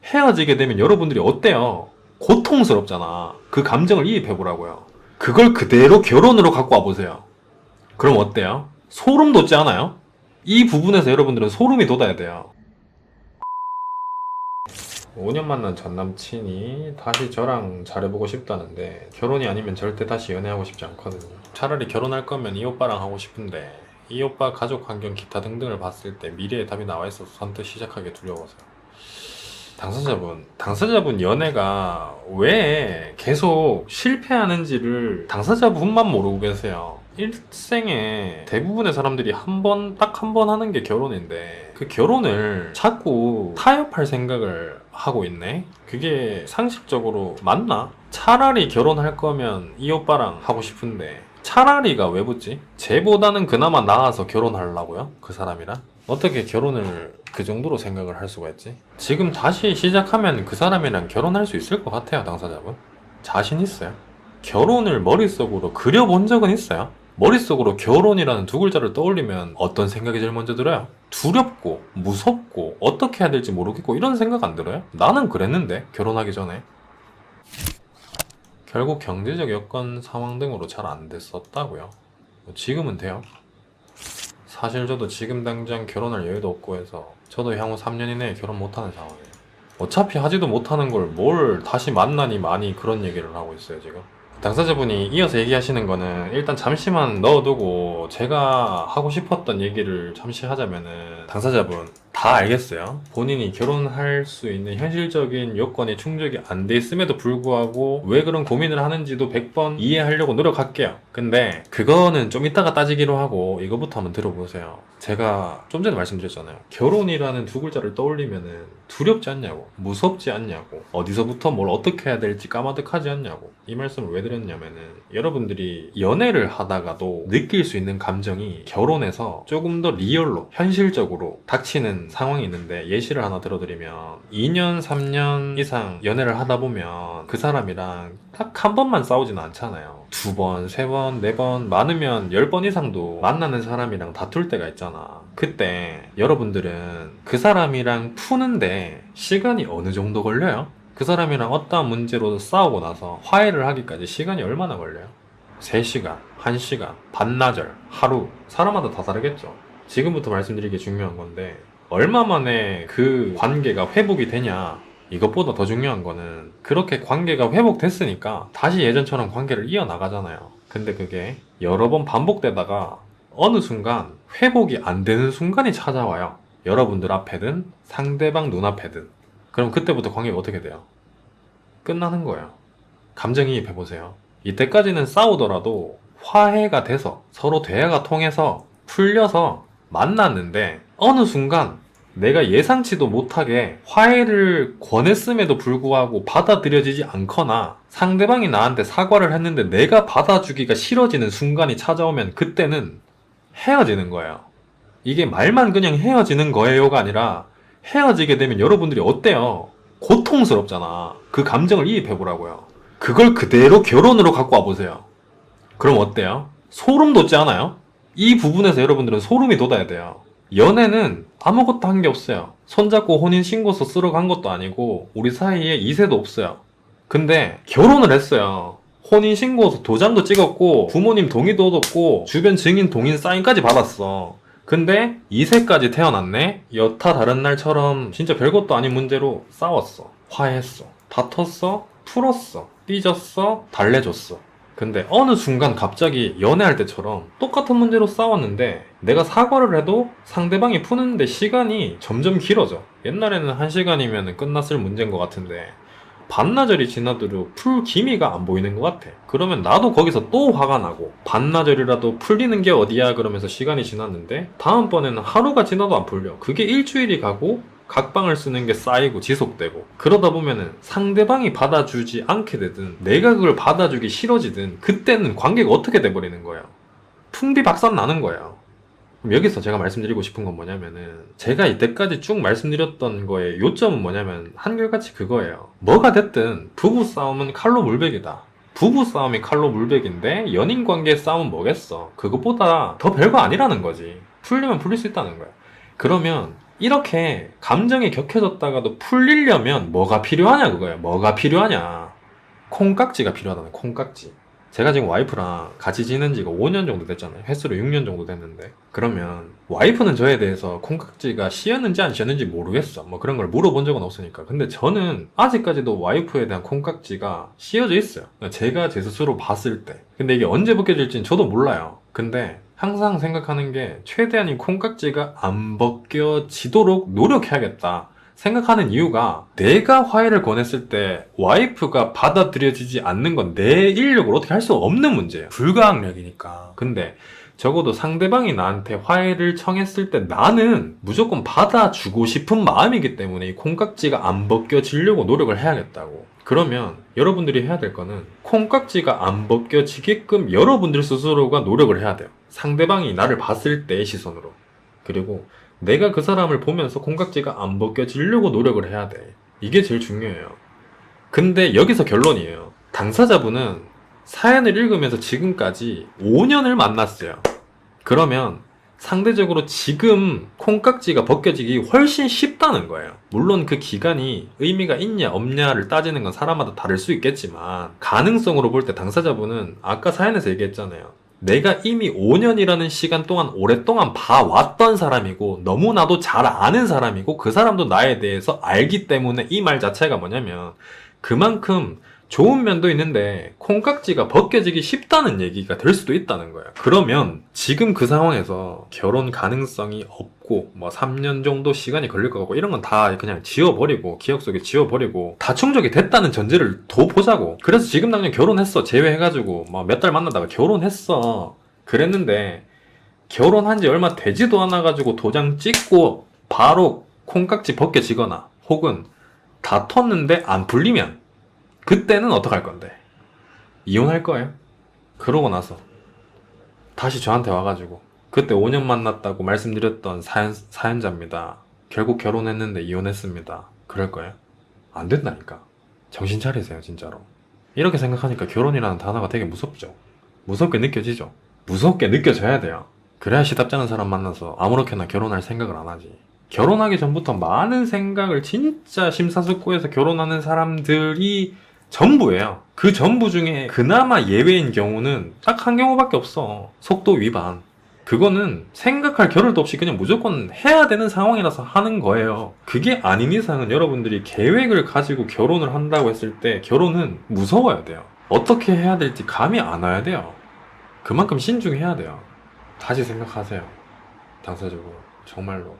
헤어지게 되면 여러분들이 어때요? 고통스럽잖아. 그 감정을 이입해보라고요. 그걸 그대로 결혼으로 갖고 와보세요. 그럼 어때요? 소름 돋지 않아요? 이 부분에서 여러분들은 소름이 돋아야 돼요. 5년 만난 전 남친이 다시 저랑 잘해보고 싶다는데 결혼이 아니면 절대 다시 연애하고 싶지 않거든요. 차라리 결혼할 거면 이 오빠랑 하고 싶은데 이 오빠 가족 환경 기타 등등을 봤을 때 미래의 답이 나와 있어서 선뜻 시작하기 두려워서요. 당사자분 연애가 왜 계속 실패하는지를 당사자분만 모르고 계세요. 일생에 대부분의 사람들이 딱 한 번 하는 게 결혼인데 그 결혼을 자꾸 타협할 생각을 하고 있네? 그게 상식적으로 맞나? 차라리 결혼할 거면 이 오빠랑 하고 싶은데 차라리가 왜 붙지? 쟤보다는 그나마 나아서 결혼하려고요? 그 사람이랑? 어떻게 결혼을 그 정도로 생각을 할 수가 있지? 지금 다시 시작하면 그 사람이랑 결혼할 수 있을 것 같아요, 당사자분. 자신 있어요? 결혼을 머릿속으로 그려본 적은 있어요? 머릿속으로 결혼이라는 두 글자를 떠올리면 어떤 생각이 제일 먼저 들어요? 두렵고, 무섭고, 어떻게 해야 될지 모르겠고, 이런 생각 안 들어요? 나는 그랬는데, 결혼하기 전에. 결국 경제적 여건 상황 등으로 잘 안 됐었다고요. 지금은 돼요. 사실 저도 지금 당장 결혼할 여유도 없고 해서 저도 향후 3년 이내에 결혼 못하는 상황이에요. 어차피 하지도 못하는 걸 뭘 다시 만나니 많이 그런 얘기를 하고 있어요, 지금. 당사자분이 이어서 얘기하시는 거는 일단 잠시만 넣어두고 제가 하고 싶었던 얘기를 잠시 하자면은 당사자분 다 알겠어요. 본인이 결혼할 수 있는 현실적인 요건이 충족이 안 돼 있음에도 불구하고 왜 그런 고민을 하는지도 100번 이해하려고 노력할게요. 근데 그거는 좀 이따가 따지기로 하고 이거부터 한번 들어보세요. 제가 좀 전에 말씀드렸잖아요. 결혼이라는 두 글자를 떠올리면은 두렵지 않냐고, 무섭지 않냐고, 어디서부터 뭘 어떻게 해야 될지 까마득하지 않냐고. 이 말씀을 왜 드렸냐면은 여러분들이 연애를 하다가도 느낄 수 있는 감정이 결혼에서 조금 더 리얼로 현실적으로 닥치는 상황이 있는데, 예시를 하나 들어드리면 2년 3년 이상 연애를 하다 보면 그 사람이랑 딱 한 번만 싸우지는 않잖아요. 2번, 3번, 4번, 많으면 10번 이상도 만나는 사람이랑 다툴 때가 있잖아. 그때 여러분들은 그 사람이랑 푸는데 시간이 어느 정도 걸려요? 그 사람이랑 어떠한 문제로 싸우고 나서 화해를 하기까지 시간이 얼마나 걸려요? 3시간, 1시간, 반나절, 하루. 사람마다 다 다르겠죠. 지금부터 말씀드리기 중요한 건데 얼마 만에 그 관계가 회복이 되냐, 이것보다 더 중요한 거는 그렇게 관계가 회복됐으니까 다시 예전처럼 관계를 이어나가잖아요. 근데 그게 여러 번 반복되다가 어느 순간 회복이 안 되는 순간이 찾아와요. 여러분들 앞에든 상대방 눈앞에든. 그럼 그때부터 관계가 어떻게 돼요? 끝나는 거예요. 감정이입해보세요. 이때까지는 싸우더라도 화해가 돼서 서로 대화가 통해서 풀려서 만났는데 어느 순간 내가 예상치도 못하게 화해를 권했음에도 불구하고 받아들여지지 않거나 상대방이 나한테 사과를 했는데 내가 받아주기가 싫어지는 순간이 찾아오면 그때는 헤어지는 거예요. 이게 말만 그냥 헤어지는 거예요가 아니라 헤어지게 되면 여러분들이 어때요? 고통스럽잖아. 그 감정을 이입해보라고요. 그걸 그대로 결혼으로 갖고 와보세요. 그럼 어때요? 소름 돋지 않아요? 이 부분에서 여러분들은 소름이 돋아야 돼요. 연애는 아무것도 한 게 없어요. 손잡고 혼인신고서 쓰러 간 것도 아니고 우리 사이에 이세도 없어요. 근데 결혼을 했어요. 혼인신고서 도장도 찍었고 부모님 동의도 얻었고 주변 증인 동의 사인까지 받았어. 근데 2세까지 태어났네? 여타 다른 날처럼 진짜 별것도 아닌 문제로 싸웠어. 화해했어. 다퉜어. 풀었어. 삐졌어. 달래줬어. 근데 어느 순간 갑자기 연애할 때처럼 똑같은 문제로 싸웠는데 내가 사과를 해도 상대방이 푸는데 시간이 점점 길어져. 옛날에는 1시간이면 끝났을 문제인 것 같은데 반나절이 지나도록 풀 기미가 안 보이는 것 같아. 그러면 나도 거기서 또 화가 나고 반나절이라도 풀리는 게 어디야 그러면서 시간이 지났는데 다음번에는 하루가 지나도 안 풀려. 그게 일주일이 가고 각방을 쓰는 게 쌓이고 지속되고 그러다 보면은 상대방이 받아주지 않게 되든 내가 그걸 받아주기 싫어지든 그때는 관계가 어떻게 돼버리는 거예요. 풍비박산 나는 거예요. 그럼 여기서 제가 말씀드리고 싶은 건 뭐냐면은 제가 이때까지 쭉 말씀드렸던 거의 요점은 뭐냐면 한결같이 그거예요. 뭐가 됐든 부부싸움은 칼로 물베기다. 부부싸움이 칼로 물베기인데 연인관계 싸움은 뭐겠어. 그것보다 더 별거 아니라는 거지. 풀리면 풀릴 수 있다는 거야. 그러면 이렇게 감정이 격해졌다가도 풀리려면 뭐가 필요하냐 그거예요. 뭐가 필요하냐. 콩깍지가 필요하다는 콩깍지. 제가 지금 와이프랑 같이 지낸 지가 5년 정도 됐잖아요. 횟수로 6년 정도 됐는데, 그러면 와이프는 저에 대해서 콩깍지가 씌었는지 안 씌었는지 모르겠어. 뭐 그런 걸 물어본 적은 없으니까. 근데 저는 아직까지도 와이프에 대한 콩깍지가 씌어져 있어요. 제가 제 스스로 봤을 때. 근데 이게 언제 벗겨질지는 저도 몰라요. 근데 항상 생각하는 게 최대한 이 콩깍지가 안 벗겨지도록 노력해야겠다 생각하는 이유가, 내가 화해를 권했을 때 와이프가 받아들여지지 않는 건 내 인력으로 어떻게 할 수 없는 문제예요. 불가항력이니까. 근데 적어도 상대방이 나한테 화해를 청했을 때 나는 무조건 받아주고 싶은 마음이기 때문에 이 콩깍지가 안 벗겨지려고 노력을 해야겠다고. 그러면 여러분들이 해야 될 거는 콩깍지가 안 벗겨지게끔 여러분들 스스로가 노력을 해야 돼요. 상대방이 나를 봤을 때의 시선으로. 그리고 내가 그 사람을 보면서 콩깍지가 안 벗겨지려고 노력을 해야 돼. 이게 제일 중요해요. 근데 여기서 결론이에요. 당사자분은 사연을 읽으면서 지금까지 5년을 만났어요. 그러면 상대적으로 지금 콩깍지가 벗겨지기 훨씬 쉽다는 거예요. 물론 그 기간이 의미가 있냐 없냐를 따지는 건 사람마다 다를 수 있겠지만, 가능성으로 볼 때 당사자분은 아까 사연에서 얘기했잖아요. 내가 이미 5년이라는 시간 동안 오랫동안 봐왔던 사람이고 너무나도 잘 아는 사람이고 그 사람도 나에 대해서 알기 때문에 이 말 자체가 뭐냐면, 그만큼 좋은 면도 있는데 콩깍지가 벗겨지기 쉽다는 얘기가 될 수도 있다는 거예요. 그러면 지금 그 상황에서 결혼 가능성이 없고 뭐 3년 정도 시간이 걸릴 것 같고 이런 건 다 그냥 지워버리고, 기억 속에 지워버리고, 다 충족이 됐다는 전제를 둬 보자고. 그래서 지금 당장 결혼했어 제외해가지고 뭐 몇 달 만나다가 결혼했어 그랬는데, 결혼한 지 얼마 되지도 않아가지고 도장 찍고 바로 콩깍지 벗겨지거나 혹은 다퉜는데 안 풀리면 그때는 어떡할 건데? 이혼할 거예요? 그러고 나서 다시 저한테 와가지고 그때 5년 만났다고 말씀드렸던 사연자입니다. 결국 결혼했는데 이혼했습니다. 그럴 거예요? 안 된다니까. 정신 차리세요 진짜로. 이렇게 생각하니까 결혼이라는 단어가 되게 무섭죠. 무섭게 느껴지죠. 무섭게 느껴져야 돼요. 그래야 시답지 않은 사람 만나서 아무렇게나 결혼할 생각을 안 하지. 결혼하기 전부터 많은 생각을 진짜 심사숙고해서 결혼하는 사람들이 전부예요. 그 전부 중에 그나마 예외인 경우는 딱 한 경우밖에 없어. 속도 위반. 그거는 생각할 겨를도 없이 그냥 무조건 해야 되는 상황이라서 하는 거예요. 그게 아닌 이상은 여러분들이 계획을 가지고 결혼을 한다고 했을 때 결혼은 무서워야 돼요. 어떻게 해야 될지 감이 안 와야 돼요. 그만큼 신중해야 돼요. 다시 생각하세요. 당사적으로. 정말로.